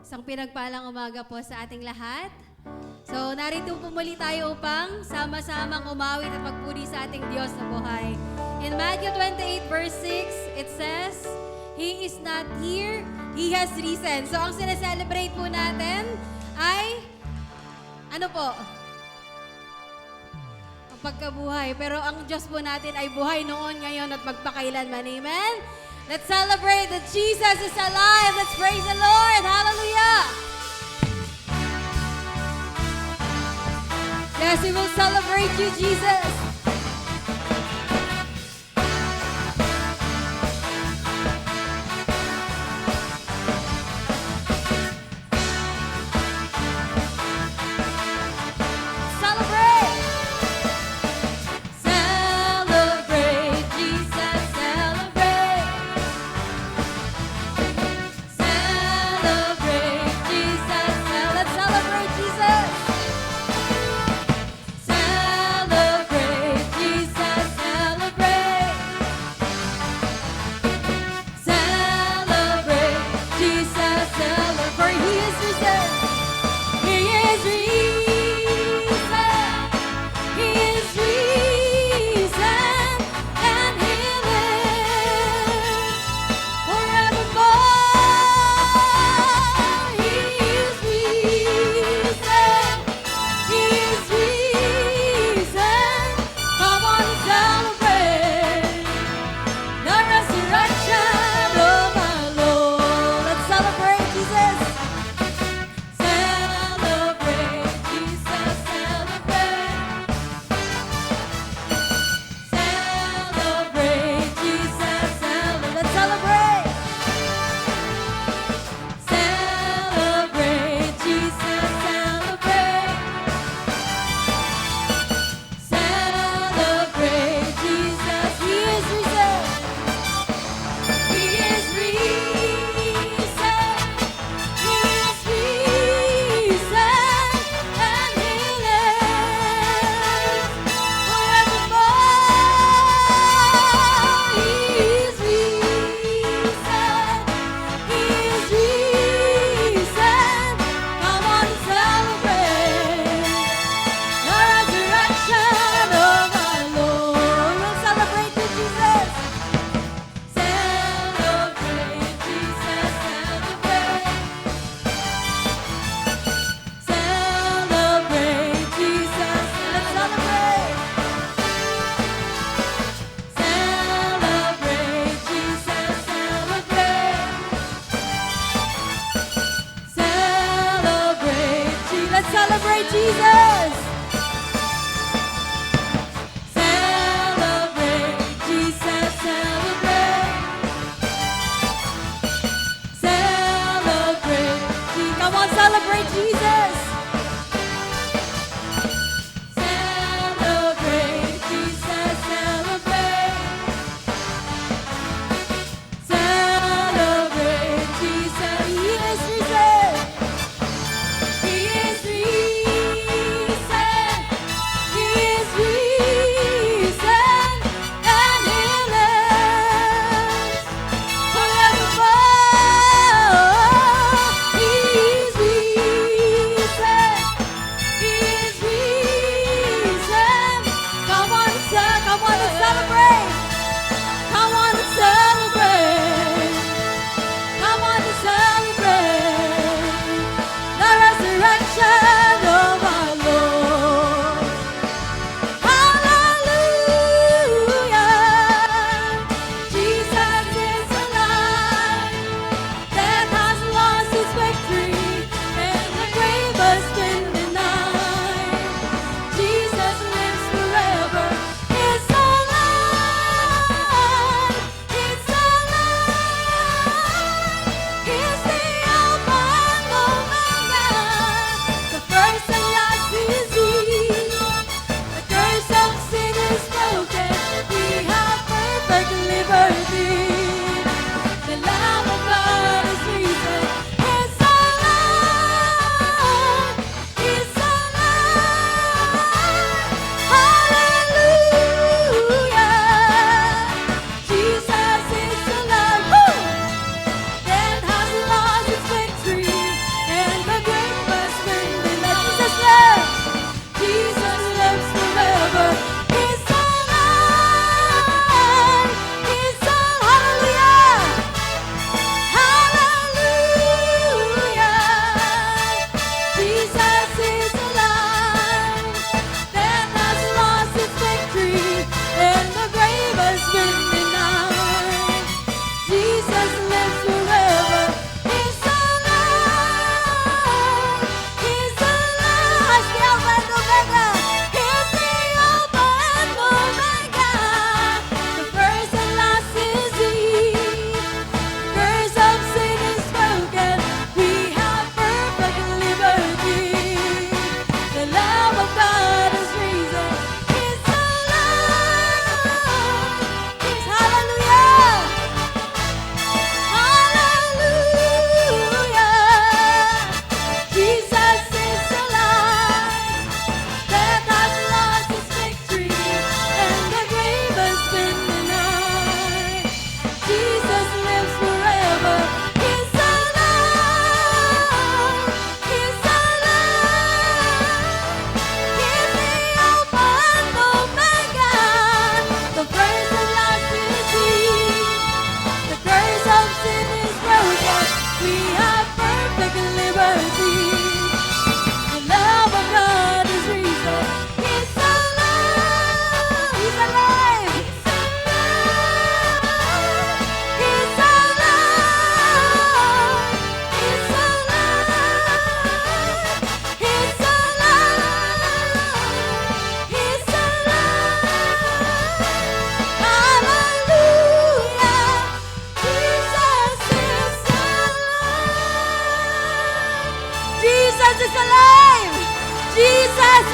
Isang pinagpalang umaga po sa ating lahat. So, narito po muli tayo upang sama-samang umawit at magpuri sa ating Diyos na buhay. In Matthew 28 verse 6, it says, He is not here, He has risen. So, ang sineselebrate po natin ay, ano po? Ang pagkabuhay. Pero ang Diyos po natin ay buhay noon, ngayon at magpakailanman. Amen? Let's celebrate that Jesus is alive. Let's praise the Lord. Hallelujah. Yes, we will celebrate you, Jesus. Celebrate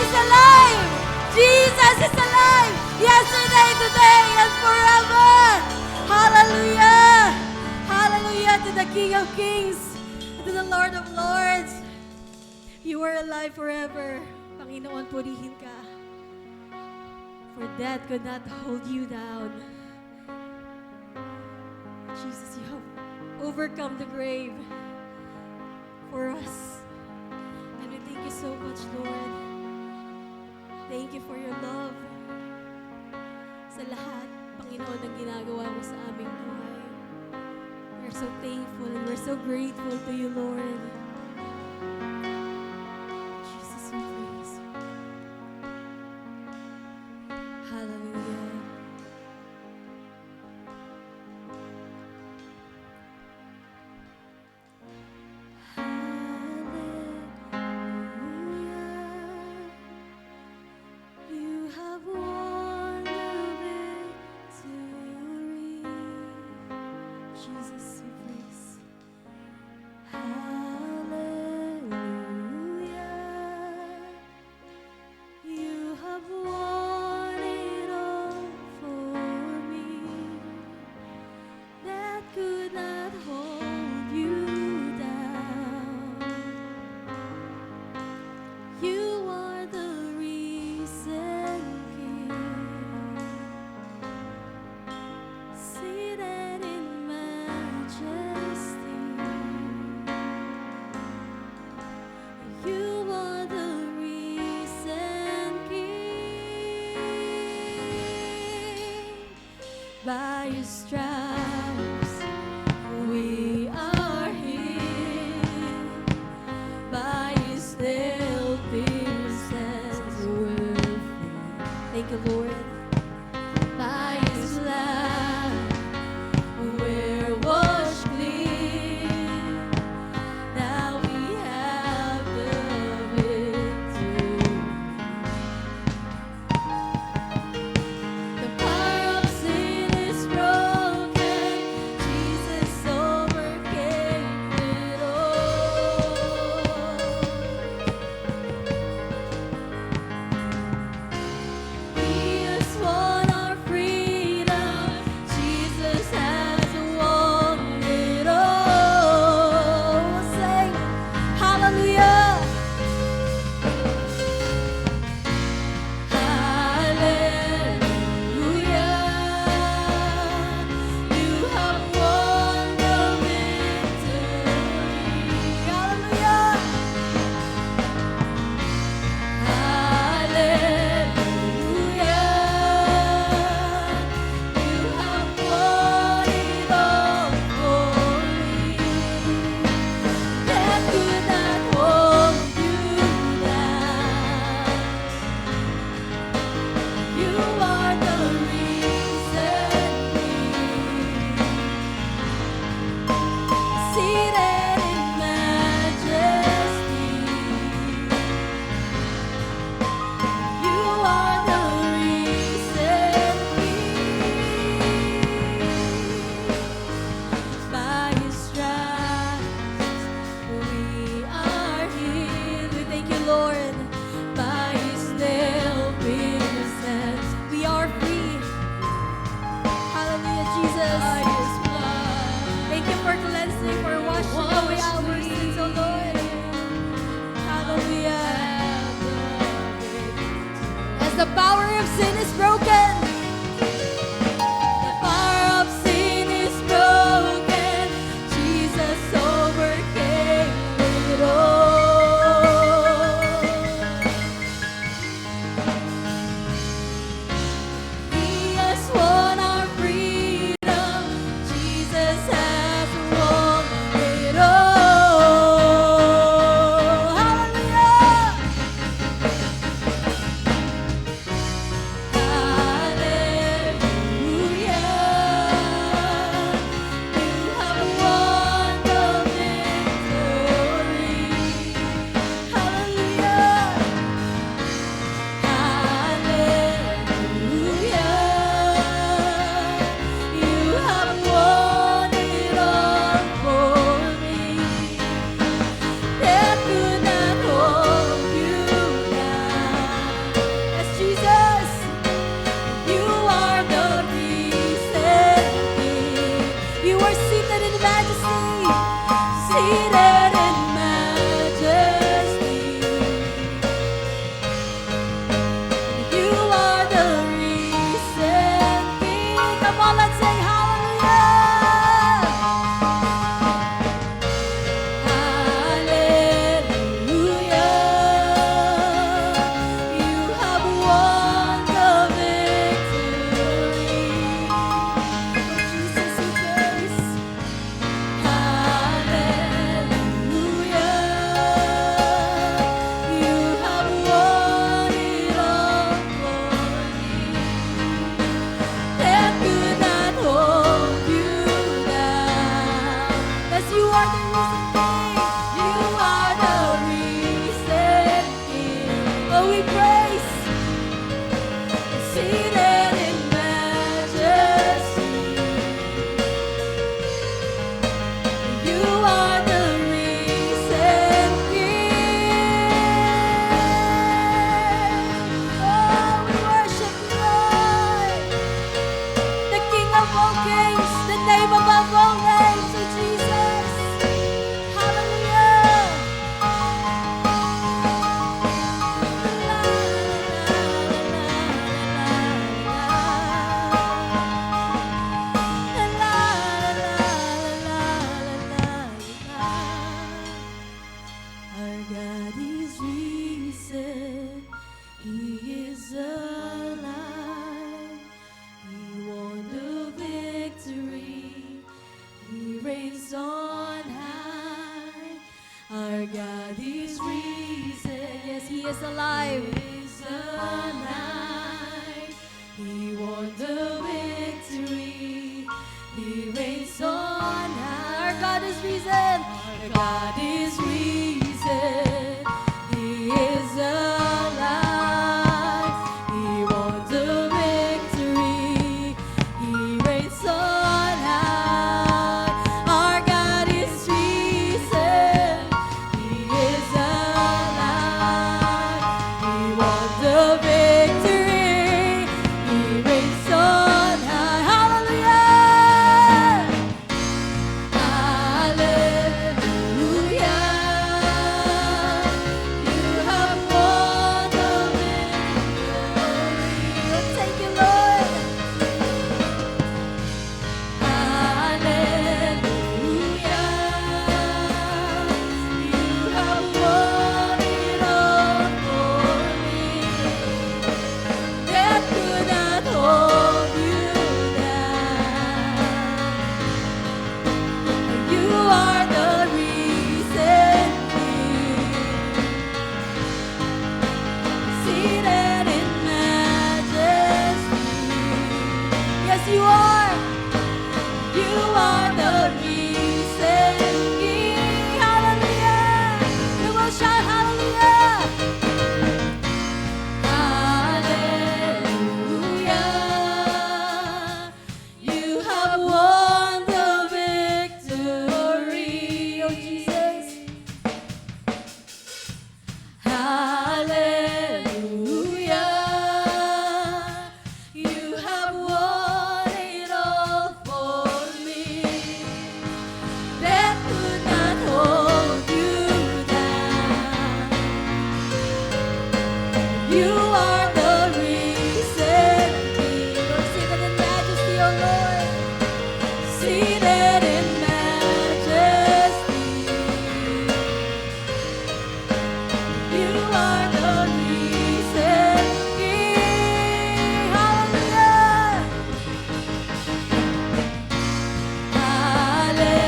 is alive! Jesus is alive! Yesterday, today, and forever! Hallelujah! Hallelujah to the King of Kings, to the Lord of Lords. You are alive forever. Panginoon, purihin ka. For death could not hold you down. Jesus, you have overcome the grave for us. And we thank you so much, Lord. Thank you for your love sa lahat, Panginoon, ng ginagawa mo sa aming buhay. We're so thankful and we're so grateful to you, Lord. Jesus, we praise you. Hallelujah. You have won the victory. Jesus, we praise. Hallelujah. You have won it all for me. That could not hold you down. You are the risen King, seated in majesty. You are the risen King. By your stripes we are healed. By his nail pierced hands we're free. Thank you, Lord. By his blood we're washed clean. Now we have the victory. The power of sin is broken. Jesus overcame it all. He has is alive. Is alive. He won the victory. He reigns on high. Our God is risen. Our God is risen. He is alive. He won the victory. He reigns on high. Our God is risen. He is alive. He won the victory. He reigns on high. Hallelujah. Hallelujah. You have won the victory. Thank you, Lord. Hallelujah. You have won it all for me. Death could not hold you down. You are the risen King, seated in majesty. Yes, you are. You are the risen King. Hallelujah. We will shout hallelujah. Hallelujah. You have won the victory. Oh, Jesus. Hallelujah. You have won it all for me. Death could not hold you down. You are the risen King. You're seated in majesty, O Lord. Seated in majesty. You are the risen King. Hallelujah. Hallelujah.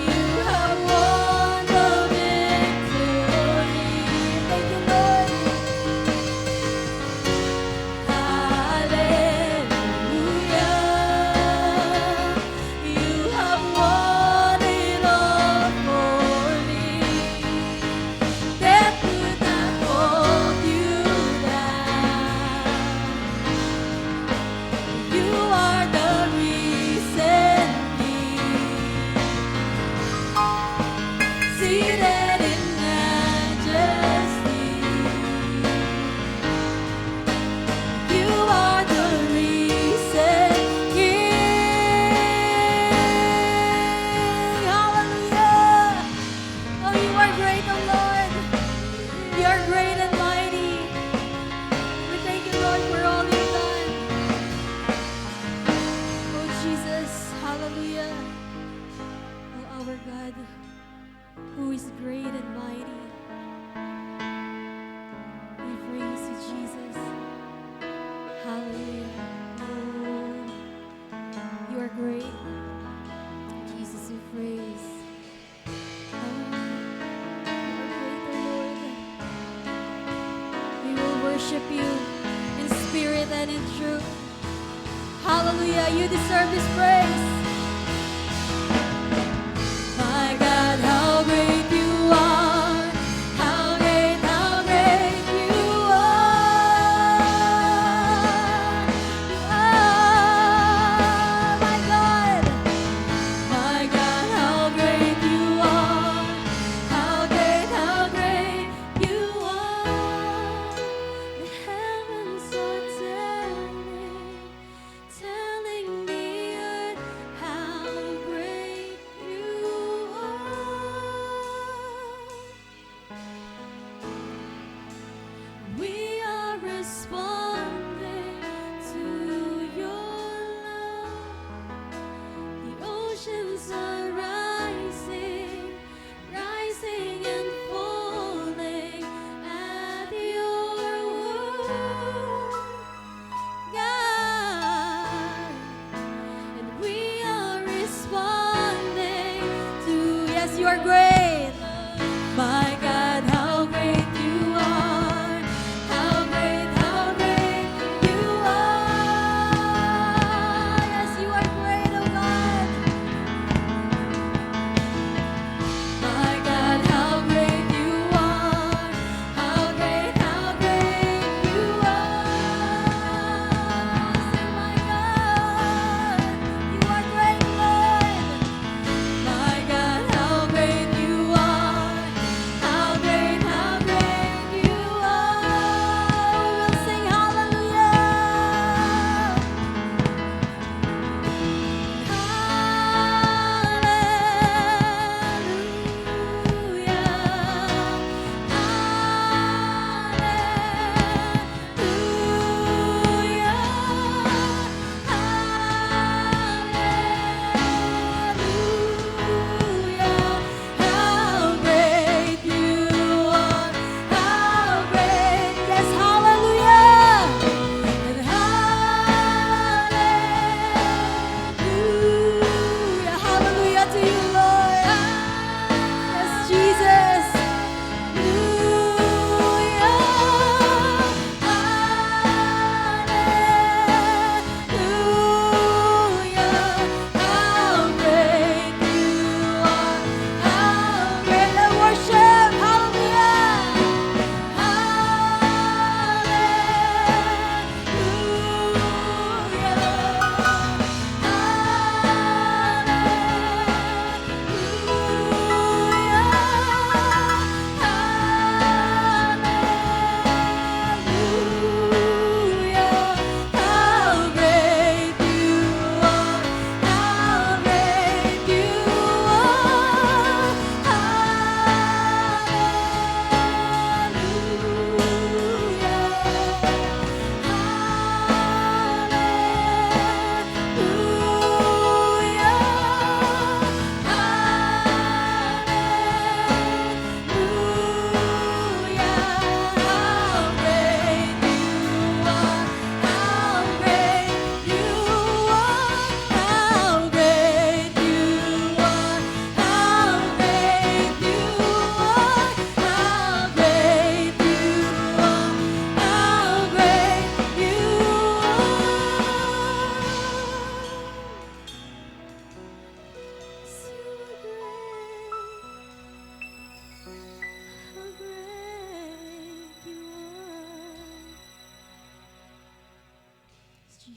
You have won the victory. Thank you, Lord. Hallelujah. You have won it all for me. Death could not hold you down. You are the risen King, seated in majesty. You are the risen King. Hallelujah. Oh, you are great, O Lord. You are great and mighty. We thank you, Lord, for all you've done. Oh, Jesus. Hallelujah. Oh, our God, who is great and mighty. We praise you, Jesus. Hallelujah. Oh, you are great. Jesus, we praise. We will worship you in spirit and in truth. Hallelujah, you deserve this praise. My God, how great you are. How great you are. My God. My God, how great you are. How great you are. The heavens are telling the earth how great you are. We are responding to your love. The oceans are rising and falling at your word, God. And we are responding to, Yes, you are great.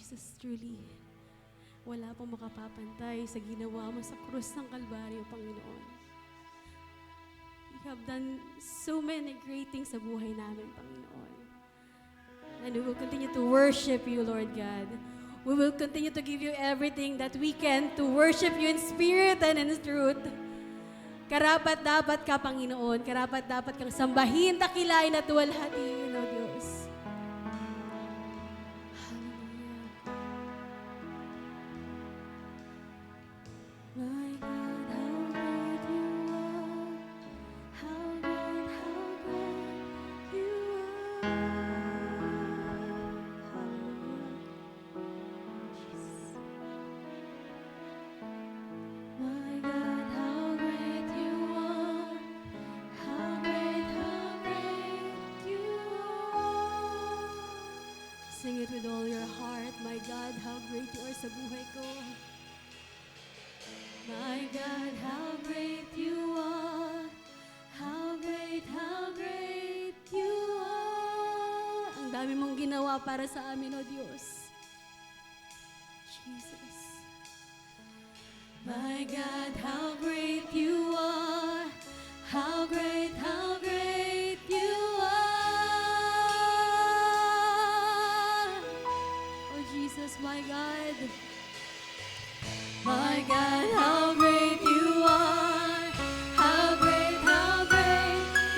Jesus, truly, wala pong makapapantay sa ginawa mo sa krus ng Kalbaryo, Panginoon. You have done so many great things sa buhay namin, Panginoon. And we will continue to worship you, Lord God. We will continue to give you everything that we can to worship you in spirit and in truth. Karapat-dapat ka, Panginoon. Karapat-dapat kang sambahin, dakilain at tuwalhatiin, O Diyos. My God, how great you are. How great you are. My God, how great you are. How great you are. Sing it with all your heart. My God, how great you are sa buhay ko. My God, how great you are. How great you are. Ang dami mong ginawa para sa amin, O Diyos. Jesus. My God, how great you are. How great you are. Oh Jesus, my God. My God, how great you are. How great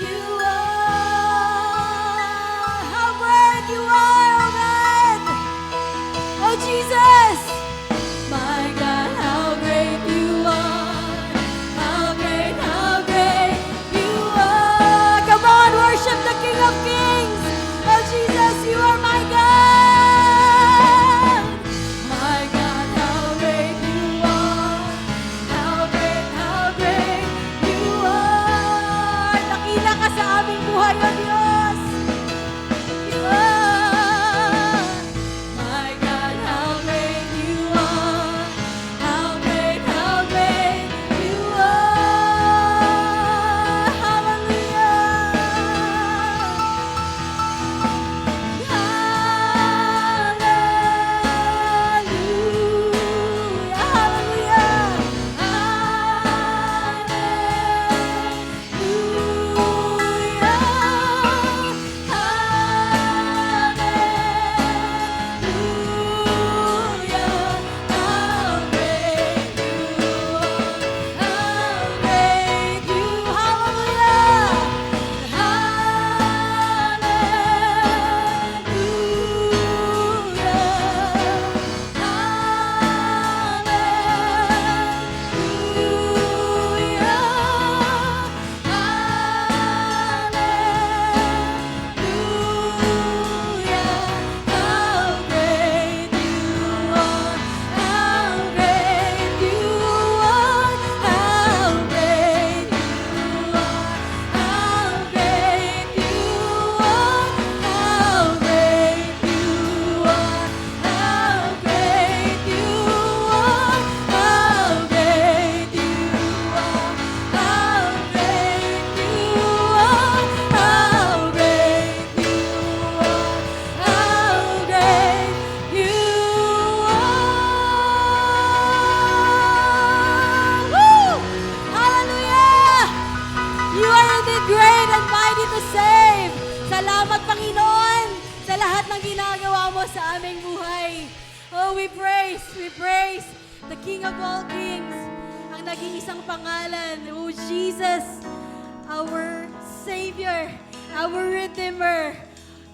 you are. How great you are, oh God. Oh Jesus. My God, how great you are. How great you are. Come on, worship the King of Kings. Oh Jesus, you are my God. My God, how great you are. How great you are. Dakila ka sa aming buhay, O Diyos. You are. My God, how great you are. How great you are. Hallelujah. Woo! Hallelujah! You are indeed great and mighty to save. Salamat, Panginoon, sa lahat ng ginagawa mo sa aming buhay. Oh, we praise the King of all kings, ang nag-iisang pangalan. Oh, Jesus, our Savior, our Redeemer.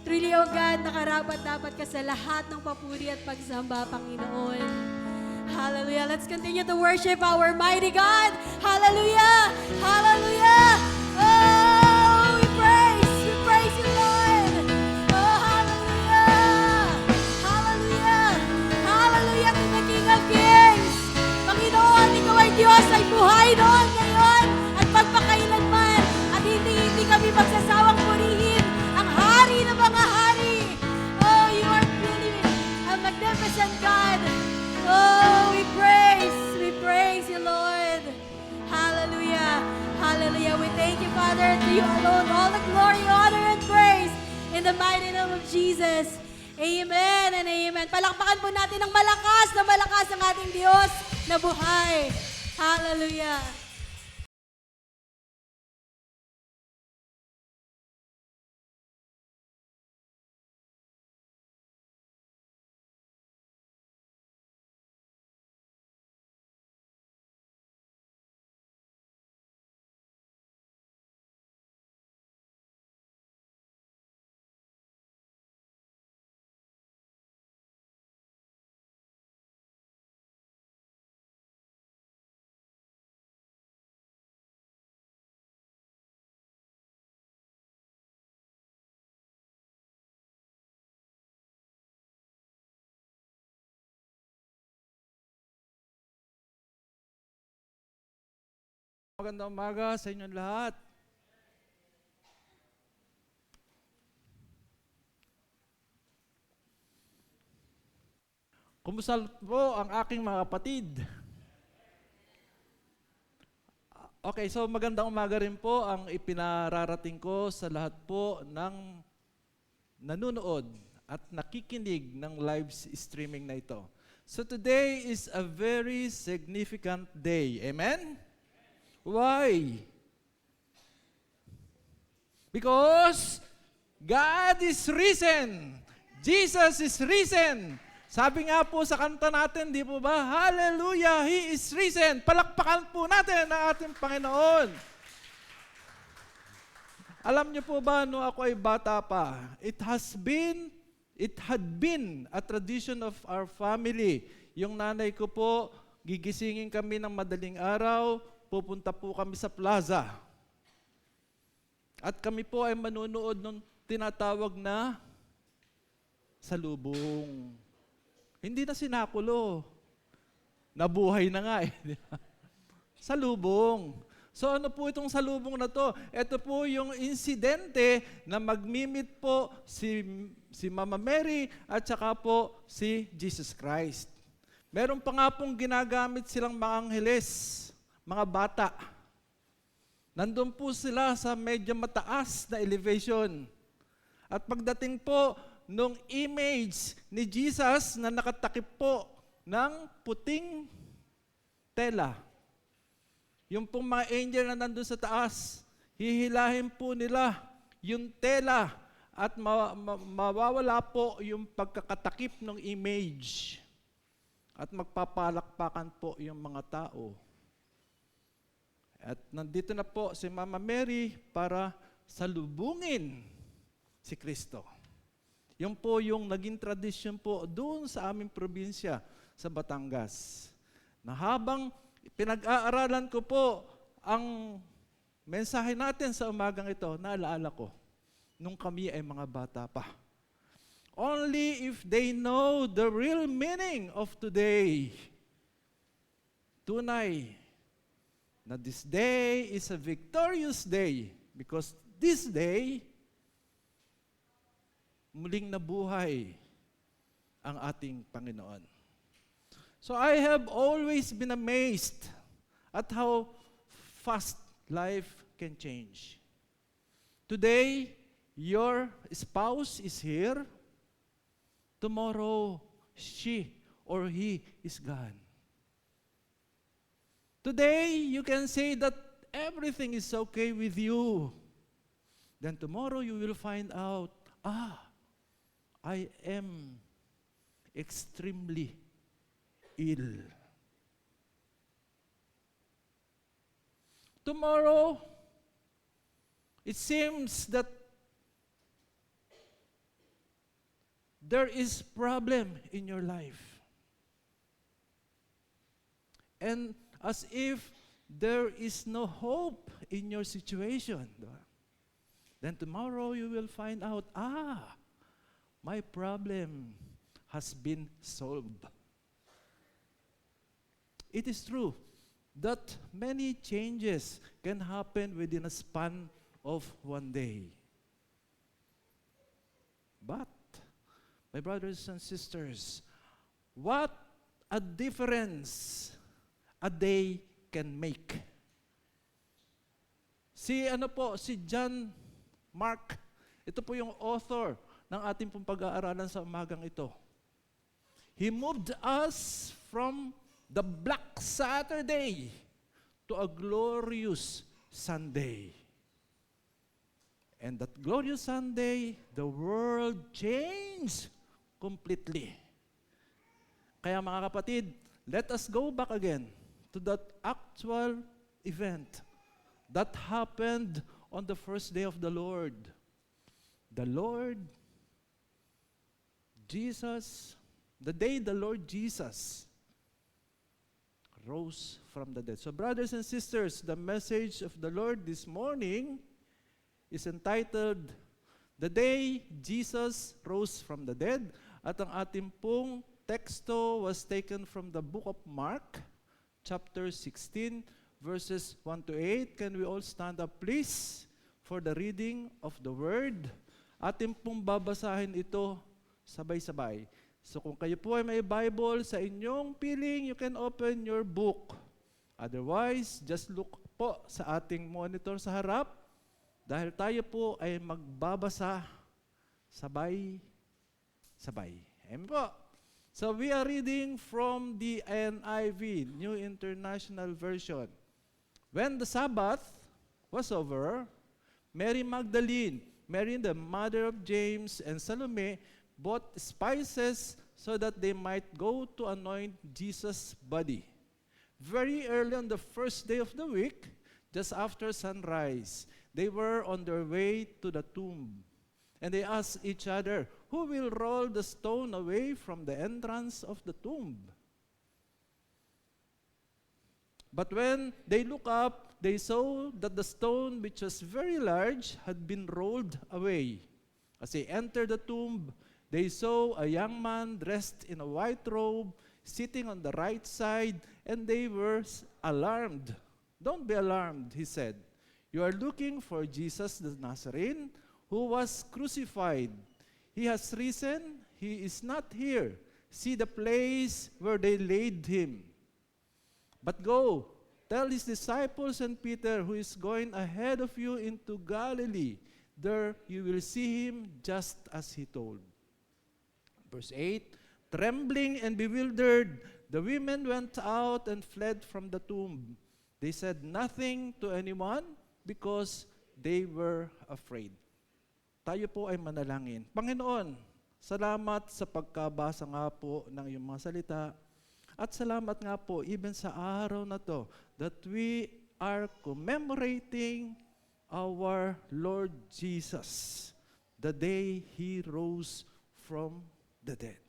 Truly, oh God, nakarapat-dapat ka sa lahat ng papuri at pagsamba, Panginoon. Hallelujah. Let's continue to worship our mighty God. Hallelujah. Hallelujah. Oh, we praise you, Lord. Oh, hallelujah. Hallelujah. Hallelujah to the King of Kings. Panginoon, ikaw ay Diyos, ay buhay noon, ngayon, at pagpakailanman. At hindi kami magsasawang purihin ang hari ng mga hari. Oh, you are really a magnificent God. Oh, we praise you, Lord. Hallelujah. Hallelujah. We thank you, Father, to you alone, all the glory, honor, and praise in the mighty name of Jesus. Amen and amen. Palakpakan po natin ng malakas ang ating Diyos na buhay. Hallelujah. Magandang umaga sa inyong lahat. Kumusta po ang aking mga kapatid? Okay, so magandang umaga rin po ang ipinararating ko sa lahat po ng nanonood at nakikinig ng live streaming na ito. So today is a very significant day. Amen? Why? Because God is risen. Jesus is risen. Sabi nga po sa kanta natin, di po ba? Hallelujah, He is risen. Palakpakan po natin ang ating Panginoon. Alam niyo po ba, no ako ay bata pa, it had been a tradition of our family. Yung nanay ko po, gigisingin kami ng madaling araw, pupunta po kami sa plaza. At kami po ay manunood ng tinatawag na salubong. Hindi na sinakulo. Nabuhay na nga eh. Salubong. So ano po itong salubong na to? Ito po yung insidente na magmimit po si Mama Mary at saka po si Jesus Christ. Meron pa nga pong ginagamit silang mga angheles, mga bata. Nandun po sila sa medyo mataas na elevation. At pagdating po nung image ni Jesus na nakatakip po ng puting tela, yung pong mga angel na nandun sa taas, hihilahin po nila yung tela at mawawala po yung pagkakatakip ng image. At magpapalakpakan po yung mga tao. At nandito na po si Mama Mary para salubungin si Kristo. Yung po yung naging tradisyon po doon sa aming probinsya sa Batangas. Na habang pinag-aaralan ko po ang mensahe natin sa umagang ito, naalaala ko, nung kami ay mga bata pa. Only if they know the real meaning of today, tunay, na this day is a victorious day because this day, muling nabuhay ang ating Panginoon. So I have always been amazed at how fast life can change. Today, your spouse is here. Tomorrow, she or he is gone. Today, you can say that everything is okay with you. Then tomorrow, you will find out, I am extremely ill. Tomorrow, it seems that there is problem in your life. And as if there is no hope in your situation. Then tomorrow you will find out, my problem has been solved. It is true that many changes can happen within a span of one day. But, my brothers and sisters, what a difference a day can make. Si John Mark, ito po yung author ng ating pong pag-aaralan sa umagang ito. He moved us from the Black Saturday to a glorious Sunday. And that glorious Sunday, the world changed completely. Kaya mga kapatid, let us go back again to that actual event that happened on the first day of the Lord. The Lord Jesus, the day the Lord Jesus rose from the dead. So brothers and sisters, the message of the Lord this morning is entitled, The Day Jesus Rose from the Dead. At ang ating pong teksto was taken from the book of Mark, chapter 16, verses 1 to 8. Can we all stand up please for the reading of the word? Ating pong babasahin ito sabay-sabay. So kung kayo po ay may Bible sa inyong piling, you can open your book. Otherwise, just look po sa ating monitor sa harap dahil tayo po ay magbabasa sabay-sabay. Amen po. So we are reading from the NIV, New International Version. When the Sabbath was over, Mary Magdalene, Mary the mother of James, and Salome bought spices so that they might go to anoint Jesus' body. Very early on the first day of the week, just after sunrise, they were on their way to the tomb. And they asked each other, "Who will roll the stone away from the entrance of the tomb?" But when they looked up, they saw that the stone, which was very large, had been rolled away. As they entered the tomb, they saw a young man dressed in a white robe sitting on the right side, and they were alarmed. "Don't be alarmed," he said. "You are looking for Jesus the Nazarene, who was crucified. He has risen. He is not here. See the place where they laid him. But go, tell his disciples and Peter, who is going ahead of you into Galilee. There you will see him just as he told." Verse 8, trembling and bewildered, the women went out and fled from the tomb. They said nothing to anyone because they were afraid. Tayo po ay manalangin. Panginoon, salamat sa pagkabasa nga po ng iyong mga salita. At salamat nga po even sa araw na to that we are commemorating our Lord Jesus, the day He rose from the dead.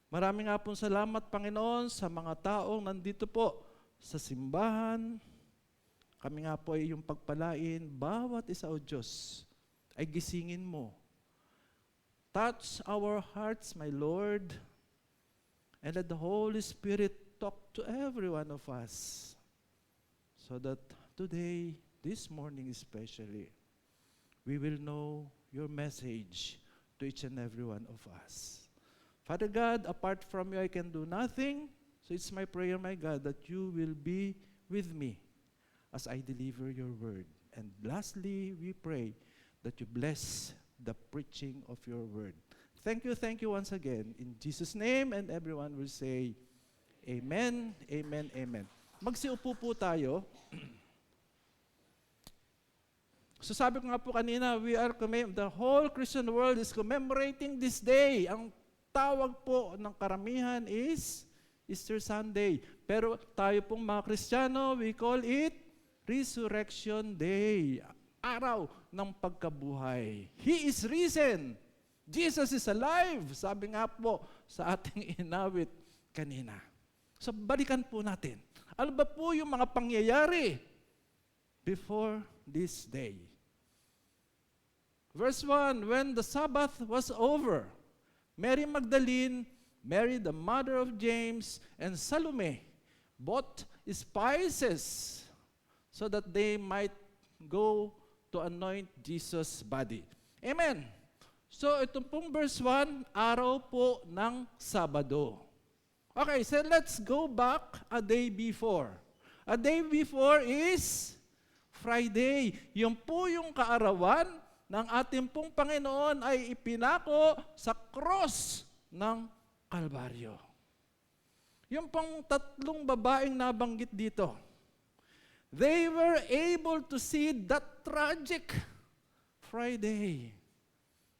Maraming nga pong salamat, Panginoon, sa mga taong nandito po sa simbahan. Kami nga po ay iyong pagpalain, bawat isa, O Diyos, ay gisingin mo. Touch our hearts, my Lord, and let the Holy Spirit talk to every one of us so that today, this morning especially, we will know your message to each and every one of us. Father God, apart from you, I can do nothing. So it's my prayer, my God, that you will be with me as I deliver your word. And lastly, we pray that you bless the preaching of your word. Thank you once again. In Jesus' name, and everyone will say, Amen, Amen, Amen. Magsiupo po tayo. So sabi ko nga po kanina, the whole Christian world is commemorating this day. Ang tawag po ng karamihan is Easter Sunday. Pero tayo pong mga Kristiyano, we call it Resurrection Day. Araw ng pagkabuhay. He is risen. Jesus is alive. Sabi nga po sa ating inawit kanina. So balikan po natin. Ano ba po yung mga pangyayari before this day? Verse 1, when the Sabbath was over, Mary Magdalene, Mary the mother of James, and Salome bought spices so that they might go to anoint Jesus' body. Amen. So itong pong verse 1, araw po ng Sabado. Okay, so let's go back a day before. A day before is Friday. Yung po yung kaarawan ng ating pong Panginoon ay ipinako sa cross ng Kalbaryo. Yung pang tatlong babaeng nabanggit dito, they were able to see that tragic Friday,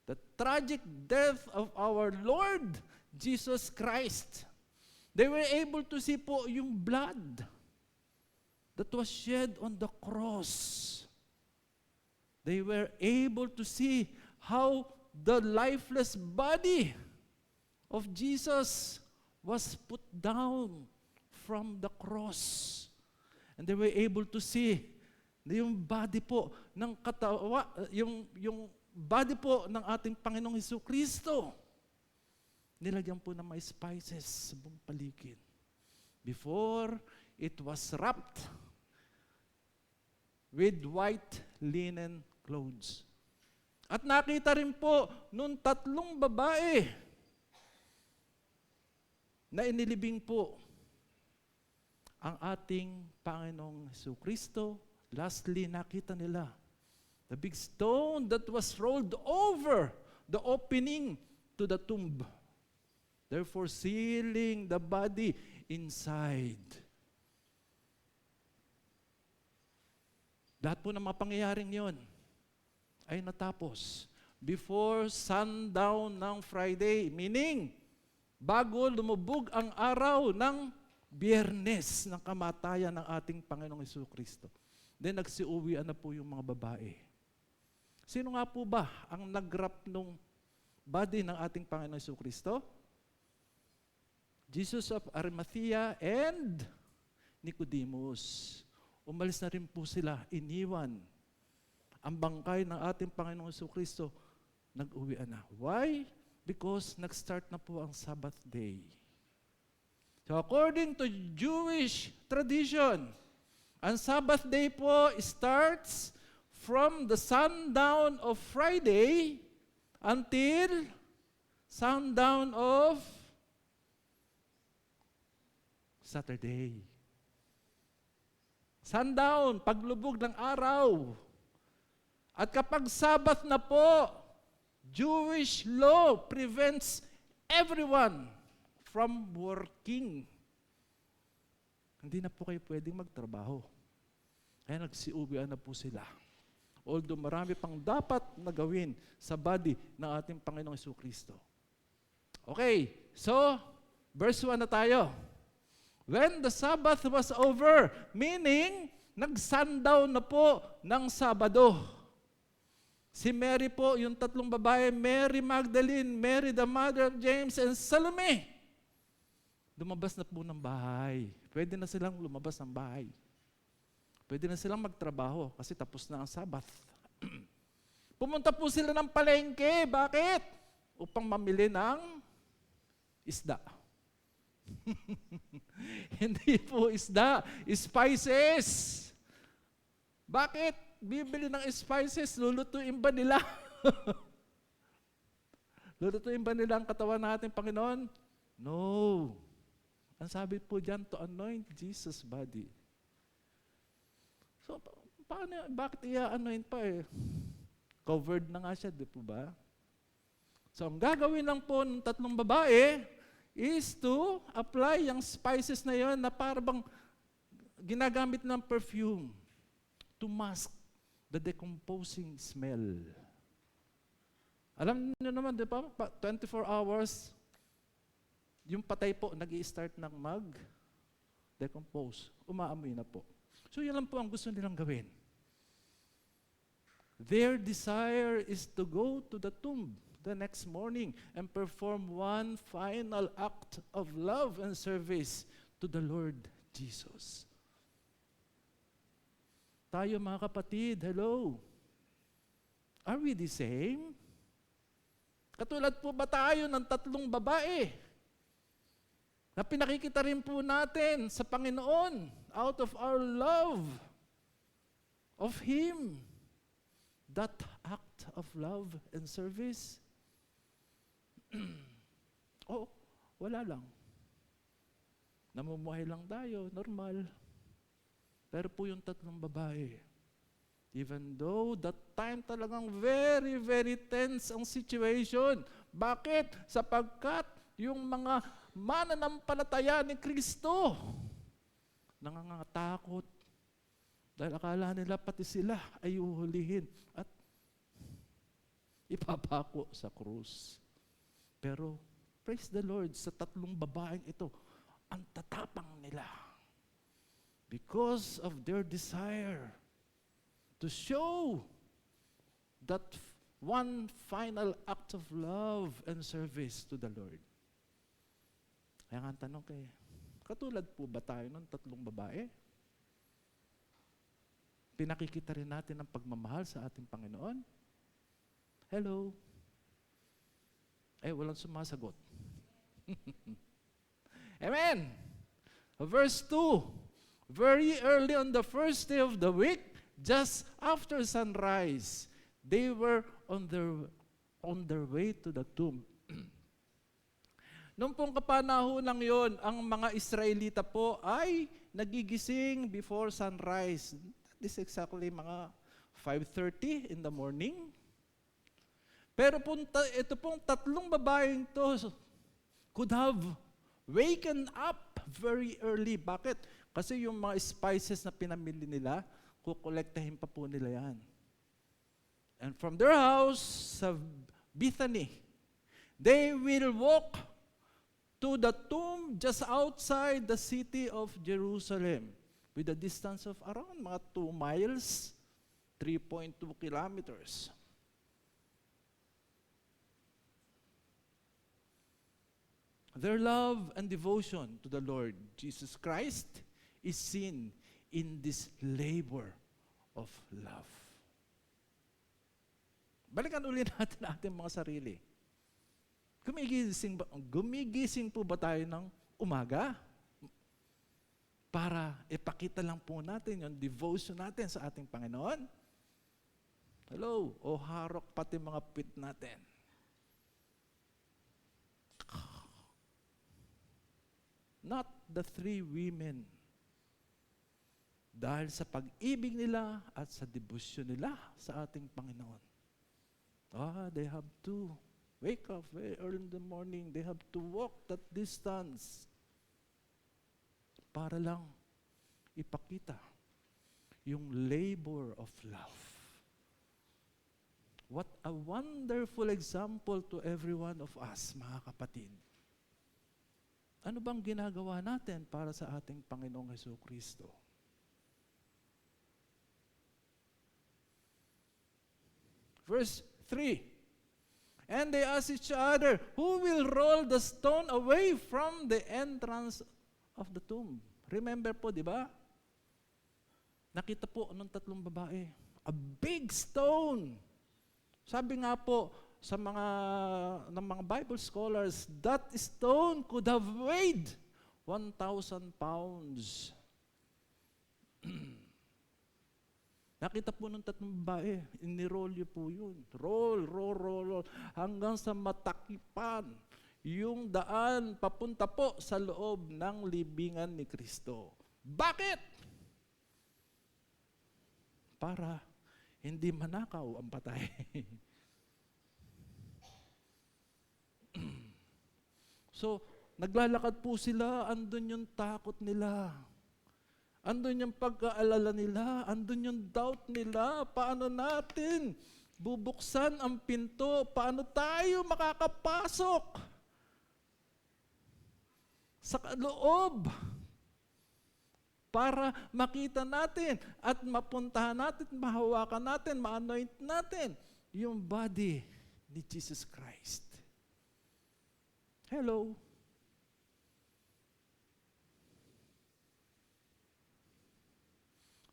the tragic death of our Lord Jesus Christ. They were able to see po yung blood that was shed on the cross. They were able to see how the lifeless body of Jesus was put down from the cross. And they were able to see na yung body po ng yung body po ng ating Panginoong Jesucristo, nilagyan po ng mga spices sa buong paligid. Before, it was wrapped with white linen clothes. At nakita rin po nung tatlong babae na inilibing po ang ating Panginoong Jesucristo. Lastly, nakita nila the big stone that was rolled over the opening to the tomb, therefore sealing the body inside. Lahat po ng mga pangyayaring yon ay natapos before sundown ng Friday, meaning bago lumubog ang araw ng Biyernes ng kamatayan ng ating Panginoong Jesucristo. Then nagsiuwian na po yung mga babae. Sino nga po ba ang nag-wrap nung body ng ating Panginoong Jesucristo? Jesus of Arimathea and Nicodemus. Umalis na rin po sila, iniwan ang bangkay ng ating Panginoong Jesucristo, nag-uwian na. Why? Because nag-start na po ang Sabbath day. So according to Jewish tradition, ang Sabbath day po starts from the sundown of Friday until sundown of Saturday. Sundown, paglubog ng araw. At kapag Sabbath na po, Jewish law prevents everyone from working. Hindi na po kayo pwedeng magtrabaho. Kaya nagsiuwian na po sila. Although marami pang dapat na gawin sa body ng ating Panginoong Jesucristo. Okay, so verse 1 na tayo. When the Sabbath was over, meaning nag-sundown na po ng Sabado. Si Mary po, yung tatlong babae, Mary Magdalene, Mary the mother of James, and Salome. Lumabas na po ng bahay. Pwede na silang lumabas ng bahay. Pwede na silang magtrabaho kasi tapos na ang Sabbath. Pumunta po sila ng palengke. Bakit? Upang mamili ng isda. Hindi po isda, spices. Bakit? Bibili ng spices, lulutuin ba nila? Lulutuin ba nila ang katawan natin, Panginoon? No. Ang sabi po dyan, to anoint Jesus' body. So, paano, bakit i-anoint pa eh? Covered na nga siya, di po ba? So, ang gagawin lang po ng tatlong babae is to apply yung spices na yon na parang ginagamit ng perfume to mask the decomposing smell. Alam niyo naman, di ba? 24 hours, yung patay po, nag-i-start ng mag-decompose. Umaamoy na po. So, yan lang po ang gusto nilang gawin. Their desire is to go to the tomb the next morning and perform one final act of love and service to the Lord Jesus. Tayo mga kapatid, hello. Are we the same? Katulad po ba tayo ng tatlong babae na pinakikita rin po natin sa Panginoon out of our love of Him? That act of love and service? Oh, wala lang. Namumuhay lang tayo, normal. Pero po yung tatlong babae, Even though that time talagang very, very tense ang situation. Bakit? Sapagkat yung mga mananampalataya ni Kristo, nangangatakot. Dahil akala nila pati sila ay uhulihin at ipapako sa krus. Pero, praise the Lord, sa tatlong babaeng ito, ang tatapang nila. Because of their desire to show that one final act of love and service to the Lord. Kaya nga ang tanong katulad po ba tayo ng tatlong babae? Pinakikita rin natin ang pagmamahal sa ating Panginoon? Hello? Walang sumasagot. Amen! Verse 2, very early on the first day of the week, just after sunrise, they were on their way to the tomb. Noong pong kapanahonang yon, ang mga Israelita po ay nagigising before sunrise. This is exactly mga 5:30 in the morning. Pero ito pong tatlong babaeng to could have waken up very early. Bakit? Kasi yung mga spices na pinamili nila, kukolektahin pa po nila yan. And from their house sa Bethany, they will walk to the tomb just outside the city of Jerusalem with a distance of around mga 2 miles, 3.2 kilometers. Their love and devotion to the Lord Jesus Christ is seen in this labor of love. Balikan ulit natin ating mga sarili. Gumigising po ba tayo ng umaga? Para ipakita lang po natin yung devotion natin sa ating Panginoon? Hello? O harok pati mga pit natin. Not the 3 women. Dahil sa pag-ibig nila at sa debosyon nila sa ating Panginoon. They have to wake up very early in the morning. They have to walk that distance para lang ipakita yung labor of love. What a wonderful example to every one of us, mga kapatid. Ano bang ginagawa natin para sa ating Panginoong Jesucristo? Verse 3. And they asked each other, who will roll the stone away from the entrance of the tomb? Remember po, di ba? Nakita po ng tatlong babae, a big stone. Sabi nga po sa ng mga Bible scholars, that stone could have weighed 1,000 pounds. Nakita po ng tatlong babae, inirolyo po yun. Roll, hanggang sa matakipan yung daan papunta po sa loob ng libingan ni Kristo. Bakit? Para hindi manakaw ang patay. So, naglalakad po sila, andun yung takot nila. Andun yung pag-aalala nila, andun yung doubt nila, paano natin bubuksan ang pinto, paano tayo makakapasok sa loob para makita natin at mapuntahan natin, mahawakan natin, ma-anoint natin yung body ni Jesus Christ. Hello?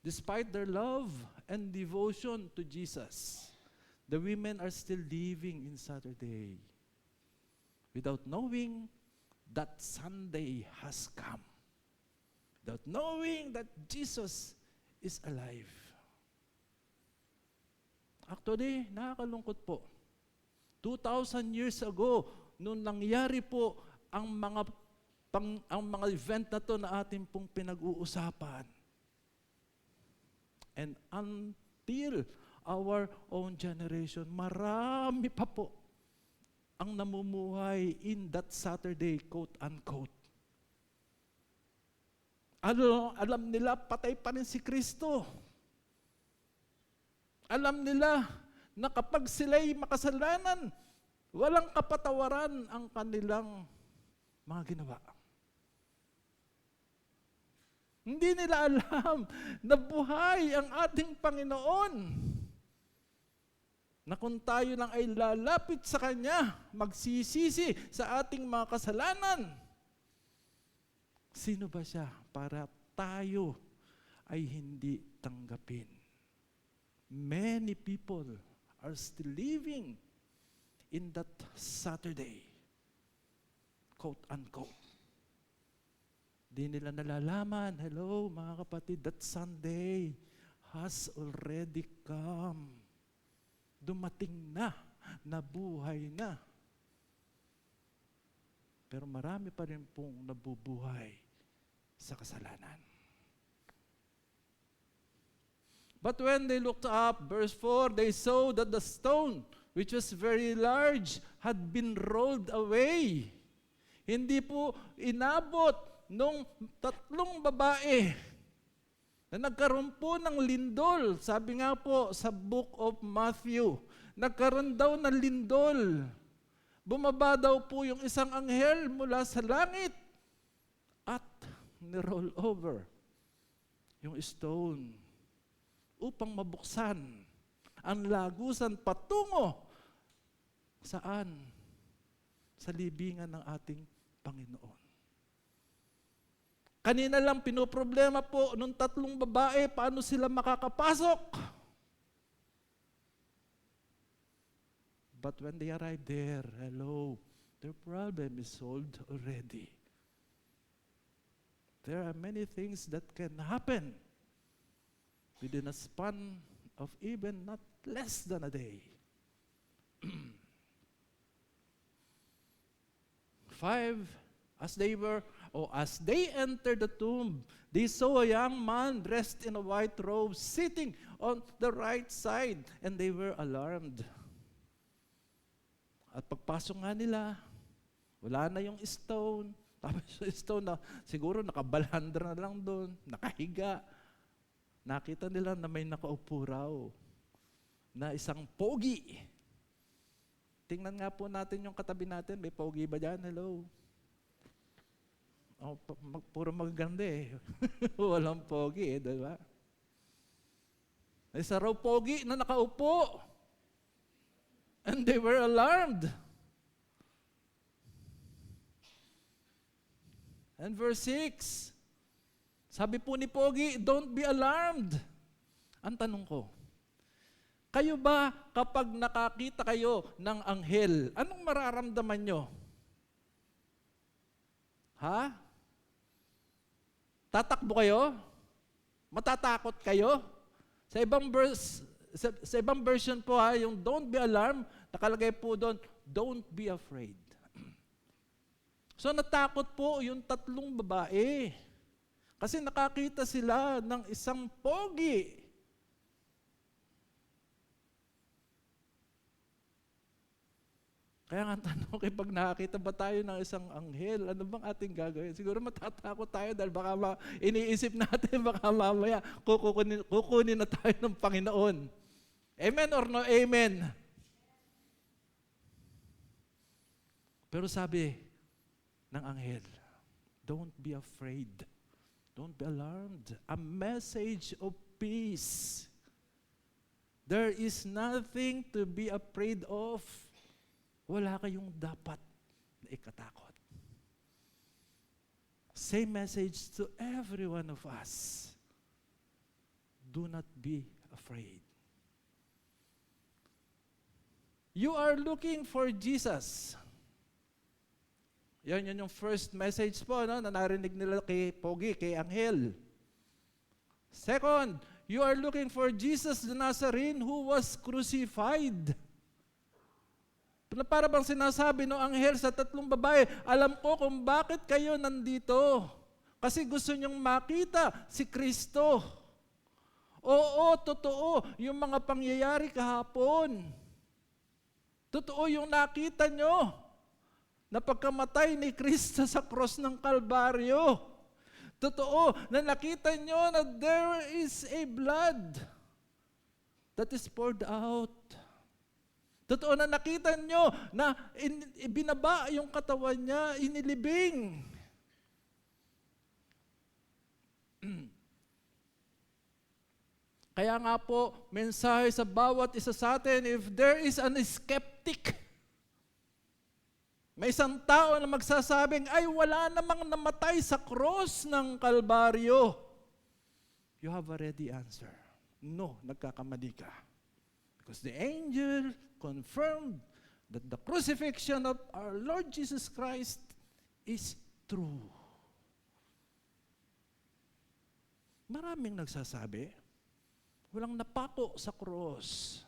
Despite their love and devotion to Jesus, the women are still living in Saturday without knowing that Sunday has come, without knowing that Jesus is alive. Actually, nakakalungkot po. 2,000 years ago, nung nangyari po ang mga event na to na ating pong pinag-uusapan, and till our own generation. Marami pa po ang namumuhay in that Saturday, quote-unquote. Alam nila, patay pa rin si Kristo. Alam nila na kapag sila'y makasalanan, walang kapatawaran ang kanilang mga ginawa. Hindi nila alam na buhay ang ating Panginoon. Na kung tayo lang ay lalapit sa Kanya, magsisisi sa ating mga kasalanan, sino ba siya para tayo ay hindi tanggapin? Many people are still living in that Saturday, quote-unquote. Di nila nalalaman, hello mga kapatid, that Sunday has already come. Dumating na, nabuhay na. Pero marami pa rin pong nabubuhay sa kasalanan. But when they looked up, verse 4, they saw that the stone, which was very large, had been rolled away. Hindi po inabot nung tatlong babae na nagkaroon po ng lindol. Sabi nga po sa book of Matthew, nagkaroon daw ng lindol. Bumaba daw po yung isang anghel mula sa langit at ni-roll over yung stone upang mabuksan ang lagusan patungo saan? Sa libingan ng ating Panginoon. Kanina lang pinoproblema po nung tatlong babae, paano sila makakapasok? But when they arrived there, hello, their problem is solved already. There are many things that can happen within a span of even not less than a day. 5, as they entered the tomb, they saw a young man dressed in a white robe sitting on the right side, and they were alarmed. At pagpasok nga nila, wala na yung stone. Tapos yung stone na siguro nakabalandra na lang doon, nakahiga. Nakita nila na may nakaupo raw na isang pogi. Tingnan nga po natin yung katabi natin. May pogi ba dyan? Hello? Oh, puro magaganda eh. Walang pogi eh, diba? Isa raw pogi na nakaupo. And they were alarmed. And verse 6, sabi po ni Pogi, don't be alarmed. Ang tanong ko, kayo ba kapag nakakita kayo ng anghel, anong mararamdaman nyo? Ha? Tatakbo kayo? Matatakot kayo? Sa ibang version po yung don't be alarmed, nakalagay po doon, don't be afraid. So natakot po yung tatlong babae. Kasi nakakita sila ng isang pogi. Kaya nga tanong, pag nakakita ba tayo ng isang anghel, ano bang ating gagawin? Siguro matatakot tayo dahil baka iniisip natin, baka mamaya kukunin na tayo ng Panginoon. Amen or no amen? Pero sabi ng anghel, don't be afraid. Don't be alarmed. A message of peace. There is nothing to be afraid of. Wala kayong dapat na ikatakot. Same message to every one of us. Do not be afraid. You are looking for Jesus. Yan yung first message po na narinig nila kay Pogi, kay Anghel. Second, you are looking for Jesus the Nazarene who was crucified. Para bang sinasabi ng anghel sa tatlong babae, alam ko kung bakit kayo nandito. Kasi gusto niyong makita si Kristo. Oo, totoo yung mga pangyayari kahapon. Totoo yung nakita nyo na pagkamatay ni Kristo sa cross ng Kalbaryo. Totoo na nakita nyo na there is a blood that is poured out. Totoo na nakita nyo na ibinaba yung katawan niya, inilibing. Kaya nga po, mensahe sa bawat isa sa atin, if there is an skeptic, may isang tao na magsasabing, ay wala namang namatay sa cross ng Kalbaryo. You have a ready answer. No, nagkakamali ka. Because the angel confirmed that the crucifixion of our Lord Jesus Christ is true. Maraming nagsasabi, walang napako sa cross.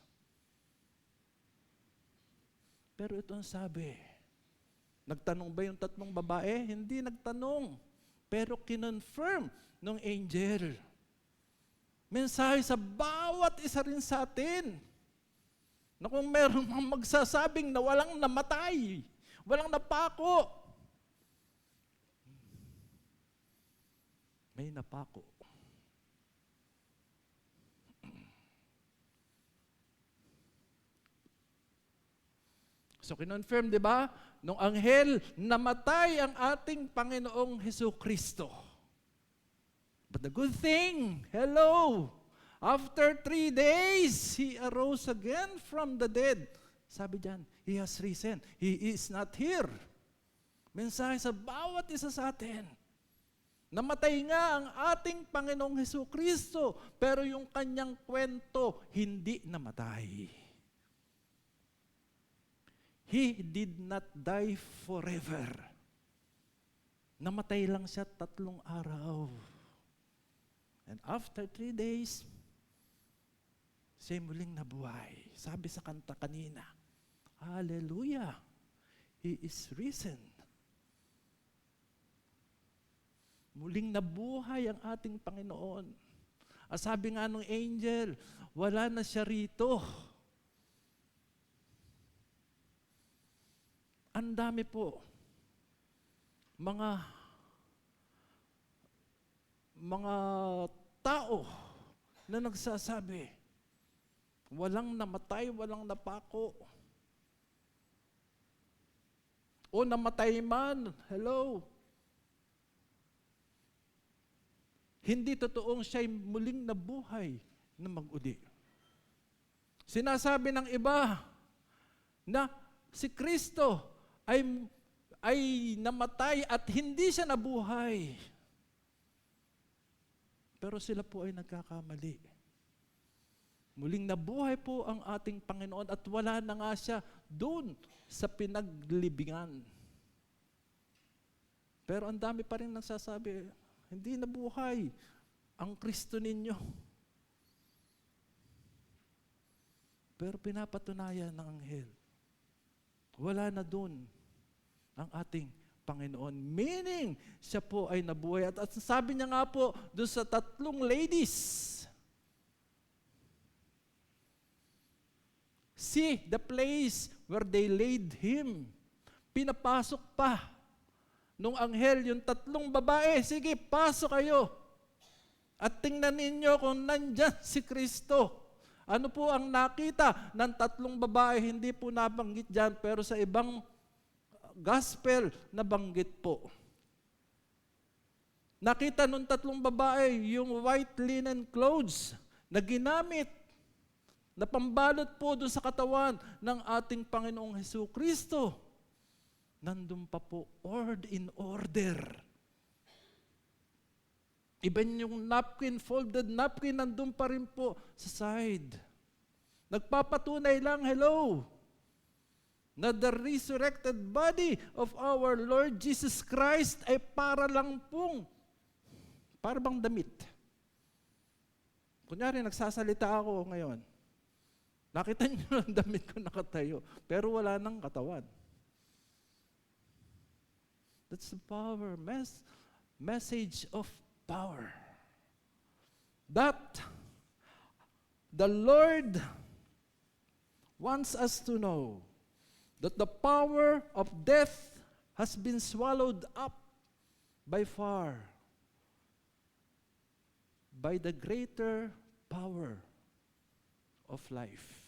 Pero ito ang sabi, nagtanong ba yung tatlong babae? Hindi nagtanong. Pero kinonfirm ng angel. Mensahe sa bawat isa rin sa atin. Na kung meron mang magsasabing na walang namatay, walang napako, may napako. So kinonfirm, di ba? Nung anghel, namatay ang ating Panginoong Jesucristo. But the good thing, hello, after 3 days, He arose again from the dead. Sabi diyan, He has risen. He is not here. Mensahe sa bawat isa sa atin. Namatay nga ang ating Panginoong Jesucristo, pero yung kanyang kwento, hindi namatay. He did not die forever. Namatay lang siya 3 araw. And after 3 days, siya muling nabuhay. Sabi sa kanta kanina, Hallelujah! He is risen. Muling nabuhay ang ating Panginoon. Sabi nga ng angel, wala na siya rito. Ang dami po, mga tao na nagsasabi, walang namatay, walang napako. O namatay man, hello. Hindi totoong siya'y muling nabuhay na mag-uli. Sinasabi ng iba na si Kristo ay namatay at hindi siya nabuhay. Pero sila po ay nagkakamali. Muling nabuhay po ang ating Panginoon at wala na nga siya doon sa pinaglibingan. Pero ang dami pa rin nagsasabi, hindi nabuhay ang Kristo ninyo. Pero pinapatunayan ng anghel, wala na doon ang ating Panginoon. Meaning, siya po ay nabuhay. At sabi niya nga po, doon sa 3 ladies, see the place where they laid him. Pinapasok pa nung anghel yung 3 babae, sige, pasok kayo. At tingnan ninyo kung nandyan si Kristo. Ano po ang nakita ng 3 babae? Hindi po nabanggit dyan, pero sa ibang gospel, nabanggit po. Nakita nung 3 babae yung white linen clothes na ginamit, na pambalot po doon sa katawan ng ating Panginoong Jesucristo. Nandun pa po, in order. Even yung napkin, folded napkin, nandun pa rin po sa side. Nagpapatunay lang, hello, na the resurrected body of our Lord Jesus Christ ay para lang pong, para bang damit. Kunyari, nagsasalita ako ngayon. Nakita niyo ang damit ko nakatayo, pero wala nang katawan. That's the power, message of power. That the Lord wants us to know that the power of death has been swallowed up by far by the greater power of life.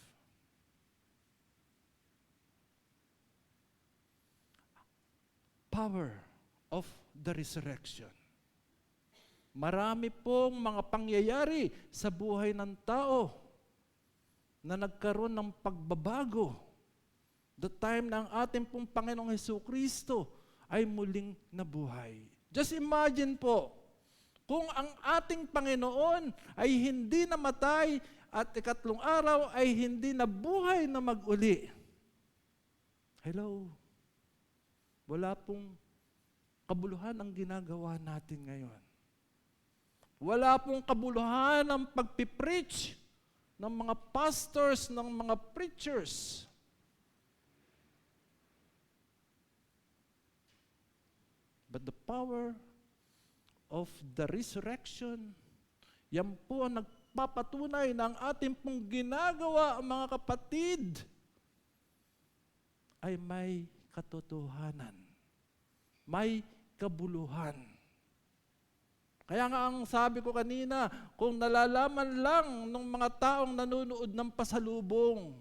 Power of the resurrection. Marami pong mga pangyayari sa buhay ng tao na nagkaroon ng pagbabago. The time na ang ating pong Panginoong Hesukristo ay muling nabuhay. Just imagine po, kung ang ating Panginoon ay hindi namatay at ikatlong araw ay hindi nabuhay na mag-uli. Hello? Wala pong kabuluhan ang ginagawa natin ngayon. Wala pong kabuluhan ang pagpipreach ng mga pastors, ng mga preachers. But the power of the resurrection, yan po ang nagpapatunay ng ating pong ginagawa, mga kapatid, ay may katotohanan, may kabuluhan. Kaya nga ang sabi ko kanina, kung nalalaman lang ng mga taong nanonood ng pasalubong,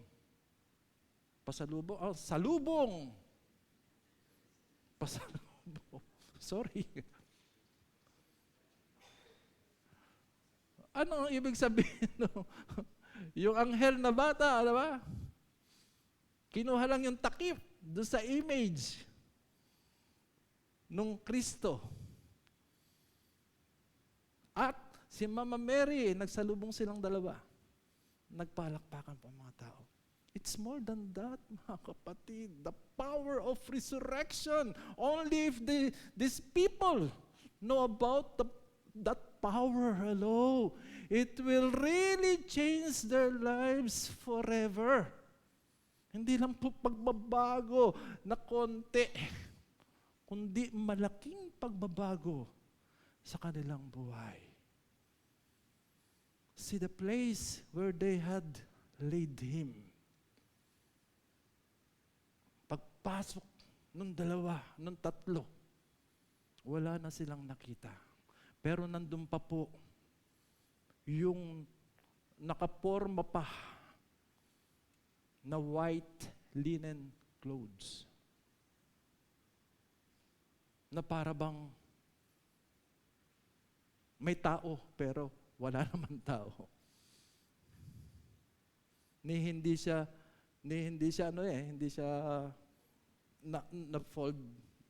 salubong, sorry. Ano ang ibig sabihin? No? Yung anghel na bata, ano ba? Kinuha lang yung takip doon sa image nung Kristo. At si Mama Mary, nagsalubong silang dalawa. Nagpalakpakan pa mga tao. It's more than that, mga kapatid. The power of resurrection. Only if these people know about that power, hello, it will really change their lives forever. Hindi lang po pagbabago na konti, kundi malaking pagbabago sa kanilang buhay. See the place where they had laid him. Pagpasok nung dalawa, nung tatlo, wala na silang nakita. Pero nandun pa po yung nakaporma pa na white linen clothes. Na para bang may tao pero wala naman tao. Hindi siya na fold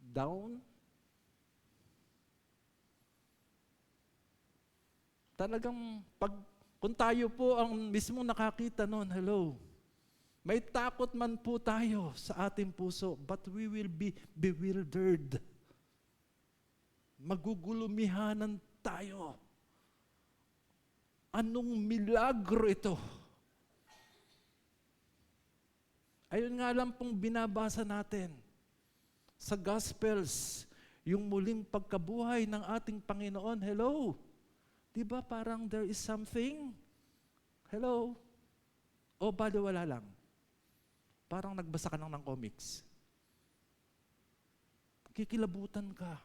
down. Talagang kung tayo po ang mismong nakakita noon, hello, may takot man po tayo sa ating puso, but we will be bewildered. Magugulumihanan tayo. Anong milagro ito? Ayun nga lang pong binabasa natin sa Gospels, yung muling pagkabuhay ng ating Panginoon. Hello? Diba parang there is something? Hello? O baliwala lang? Parang nagbasa ka ng comics. Kikilabutan ka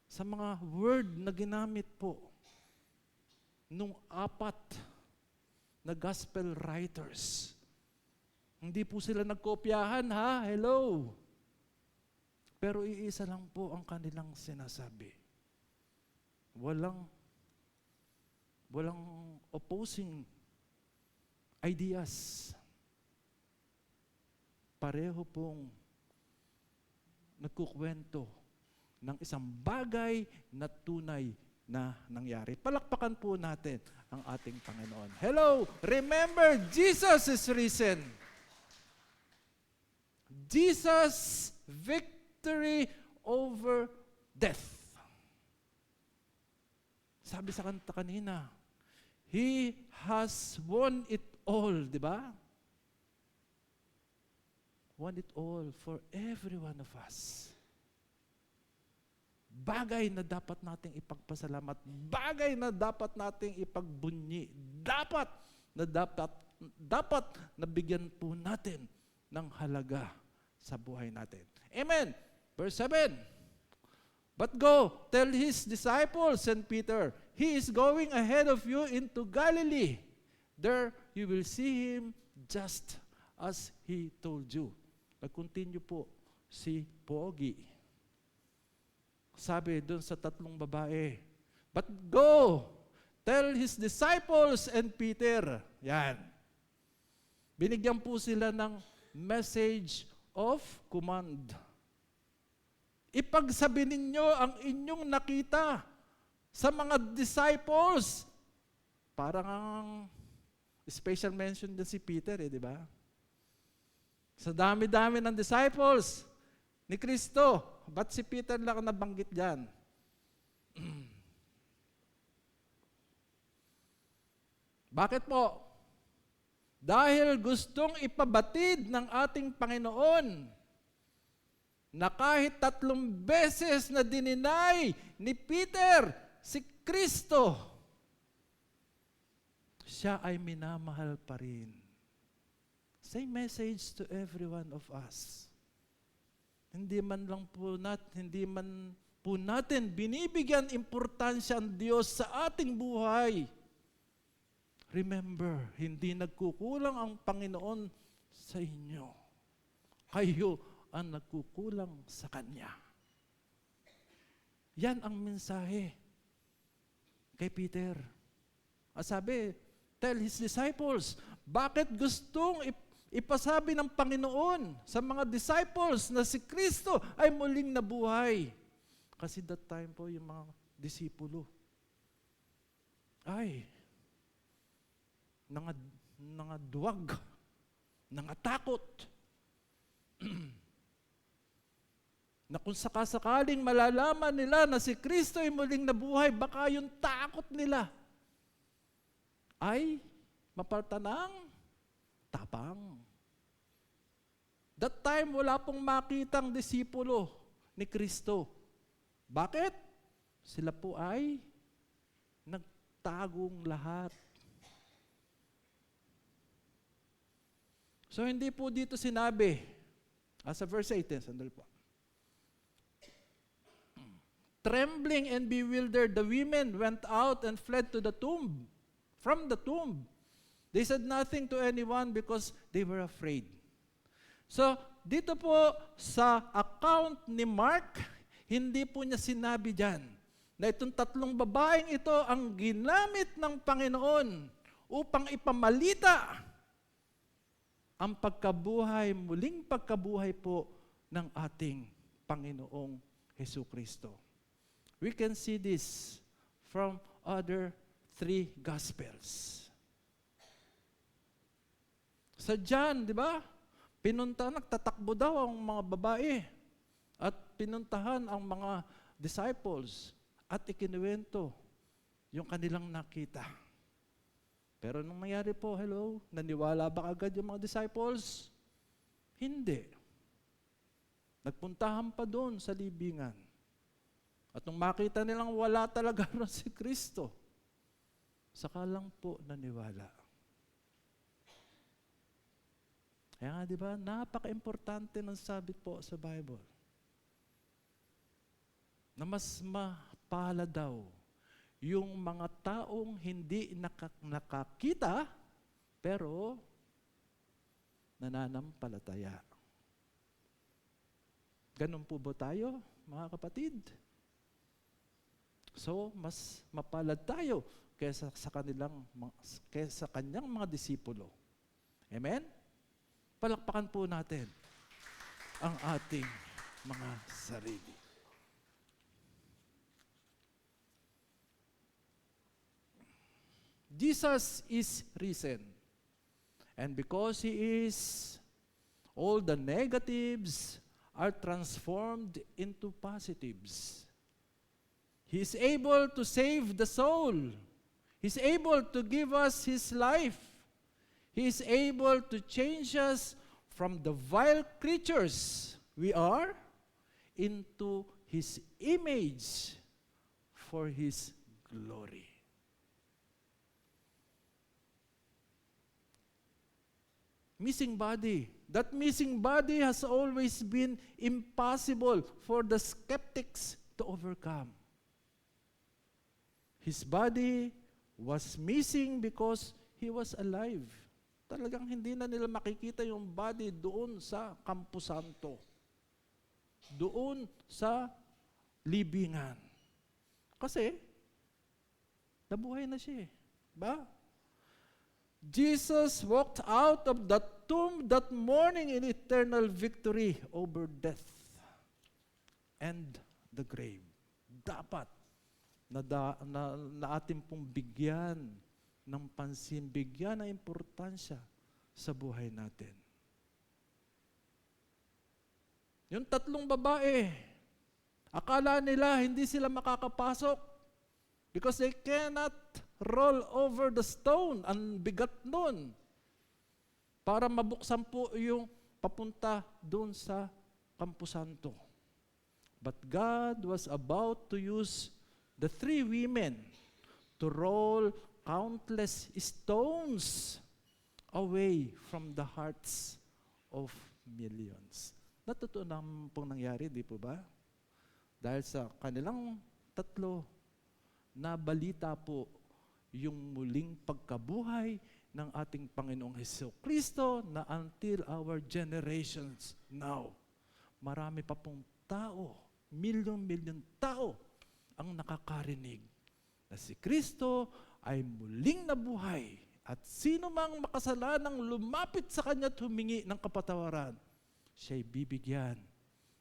sa mga word na ginamit po nung 4 na gospel writers. Hindi po sila nagkopyahan, ha? Hello? Pero iisa lang po ang kanilang sinasabi. Walang opposing ideas. Pareho pong nagkukwento ng isang bagay na tunay na nangyari. Palakpakan po natin ang ating Panginoon. Hello! Remember, Jesus is risen. Jesus' victory over death. Sabi sa kanta kanina, He has won it all, di ba? Won it all for every one of us. Bagay na dapat nating ipagpasalamat. Bagay na dapat nating ipagbunyi. Dapat na dapat nabigyan po natin ng halaga sa buhay natin. Amen. Verse 7. But go, tell his disciples and Peter, he is going ahead of you into Galilee. There you will see him just as he told you. Nag-continue po si Pogi. Sabi doon sa tatlong babae, but go, tell his disciples and Peter. Yan. Binigyan po sila ng message of command. Ipagsabi ninyo ang inyong nakita sa mga disciples. Parang ang special mention din si Peter, di ba? Sa dami-dami ng disciples ni Kristo, ba't si Peter lang nabanggit dyan? Bakit po? Dahil gustong ipabatid ng ating Panginoon na kahit 3 beses na dininay ni Peter si Kristo, siya ay minamahal pa rin. Same message to every one of us. Hindi man po natin binibigyan importansya ang Diyos sa ating buhay. Remember, hindi nagkukulang ang Panginoon sa inyo. Kayo ang nagkukulang sa Kanya. Yan ang mensahe kay Peter. Sabi, tell his disciples, bakit gustong ipasabi ng Panginoon sa mga disciples na si Kristo ay muling nabuhay? Kasi that time po yung mga disipulo ay nangaduwag, nangatakot. Na kung sakasakaling malalaman nila na si Kristo ay muling nabuhay, baka yung takot nila ay mapalta ng tapang. That time, wala pong makitang disipulo ni Kristo. Bakit? Sila po ay nagtagong lahat. So, hindi po dito sinabi, sa verse 18, sandali po. Trembling and bewildered, the women went out and fled to the tomb. From the tomb. They said nothing to anyone because they were afraid. So, dito po sa account ni Mark, hindi po niya sinabi dyan na itong 3 babaeng ito ang ginamit ng Panginoon upang ipamalita ang muling pagkabuhay po ng ating Panginoong Hesukristo. We can see this from other 3 Gospels. Sa John, di ba? Nagtatakbo daw ang mga babae at pinuntahan ang mga disciples at ikinuwento yung kanilang nakita. Pero nung nangyari po, naniwala ba agad yung mga disciples? Hindi. Nagpuntahan pa doon sa libingan. At nung makita nilang wala talaga ron si Kristo, saka lang po naniwala. Kaya nga, di ba, napaka-importante ng sabit po sa Bible. Na mas mapala daw yung mga taong hindi nakakita, pero nananampalataya. Ganun po ba tayo, mga kapatid? So, mas mapalad tayo kaysa kanyang mga disipulo. Amen? Palakpakan po natin ang ating mga sarili. Jesus is risen. And because He is, all the negatives are transformed into positives. He is able to save the soul. He's able to give us His life. He is able to change us from the vile creatures we are into His image for His glory. missing body. That missing body has always been impossible for the skeptics to overcome. His body was missing because he was alive. Talagang hindi na nila makikita yung body doon sa Campo Santo. Doon sa libingan. Kasi, nabuhay na siya eh. Ba? Jesus walked out of that tomb that morning in eternal victory over death and the grave. Dapat na ating pong bigyan ng pansin, bigyan ng importansya sa buhay natin. Yung 3 babae, akala nila hindi sila makakapasok because they cannot roll over the stone. Ang bigat nun. Para mabuksan po yung papunta doon sa Campo Santo. But God was about to use the 3 women to roll countless stones away from the hearts of millions. Natotoo naman pong nangyari, di po ba? Dahil sa kanilang 3, nabalita po yung muling pagkabuhay ng ating Panginoong Jesucristo na until our generations now. Marami pa pong tao, milyon-milyon tao ang nakakarinig na si Kristo ay muling nabuhay at sino mang makasalanang lumapit sa Kanya at humingi ng kapatawaran, siya'y bibigyan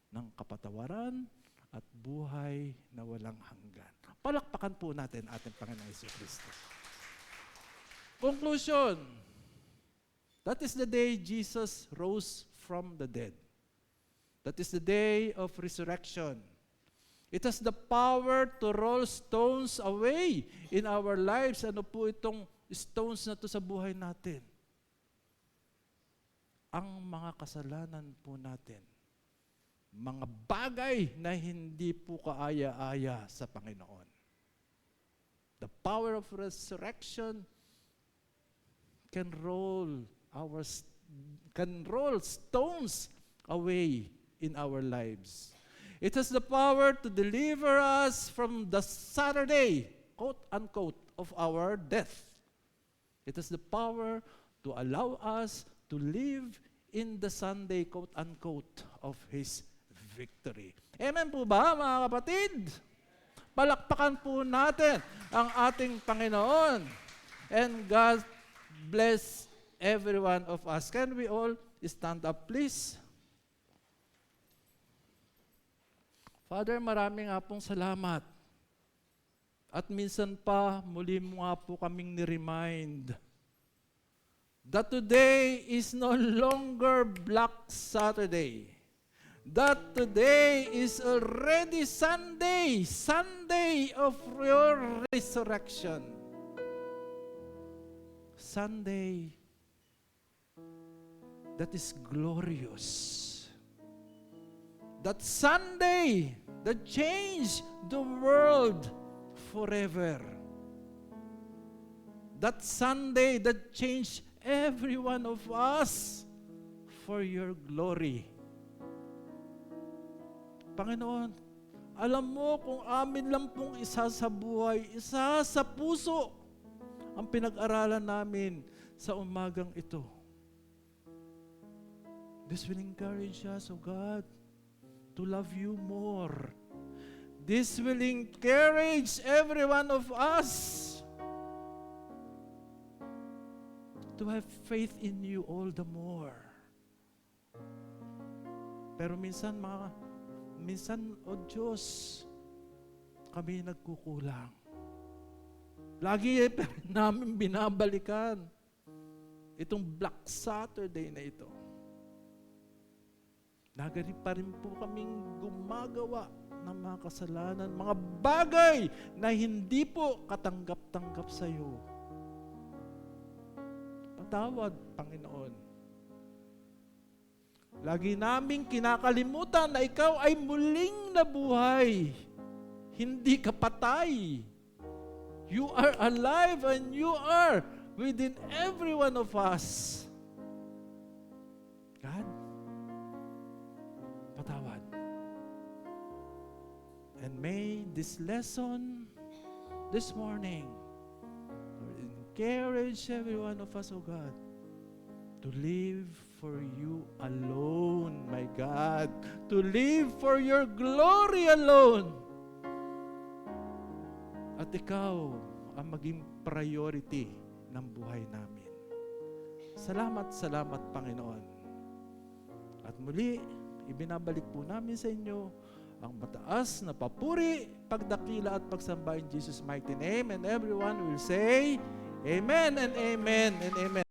ng kapatawaran at buhay na walang hanggan. Palakpakan po natin ating Panginoong Jesucristo. Conclusion. That is the day Jesus rose from the dead. That is the day of resurrection. It has the power to roll stones away in our lives. Ano po itong stones na to sa buhay natin? Ang mga kasalanan po natin. Mga bagay na hindi po kaaya-aya sa Panginoon. The power of resurrection can roll stones away in our lives. It has the power to deliver us from the Saturday, quote unquote, of our death. It has the power to allow us to live in the Sunday, quote unquote, of His victory. Amen po ba, mga kapatid? Palakpakan po natin ang ating Panginoon. And God bless every one of us. Can we all stand up, please? Father, maraming nga pong salamat. At minsan pa, muli mo nga po kaming ni-remind that today is no longer Black Saturday. That today is already Sunday, Sunday of your resurrection. Sunday that is glorious. That Sunday that changed the world forever. That Sunday that changed every one of us for your glory. Panginoon, alam mo kung amin lang pong isa sa buhay, isa sa puso ang pinag-aralan namin sa umagang ito. This will encourage us, O God, to love you more. This will encourage every one of us to have faith in you all the more. Pero minsan, O Diyos, kami nagkukulang. Lagi namin binabalikan itong Black Saturday na ito. Nagari pa rin po kaming gumagawa ng mga kasalanan, mga bagay na hindi po katanggap-tanggap sa iyo. Patawad, Panginoon. Lagi naming kinakalimutan na ikaw ay muling nabuhay. Hindi ka patay. You are alive and you are within every one of us. God, patawad. And may this lesson this morning encourage every one of us, oh God, to live for you alone, my God. To live for your glory alone. At ikaw ang maging priority ng buhay namin. Salamat, salamat, Panginoon. At muli, ibinabalik po namin sa inyo ang mataas na papuri, pagdakila at pagsamba in Jesus' mighty name. And everyone will say, Amen and Amen and Amen.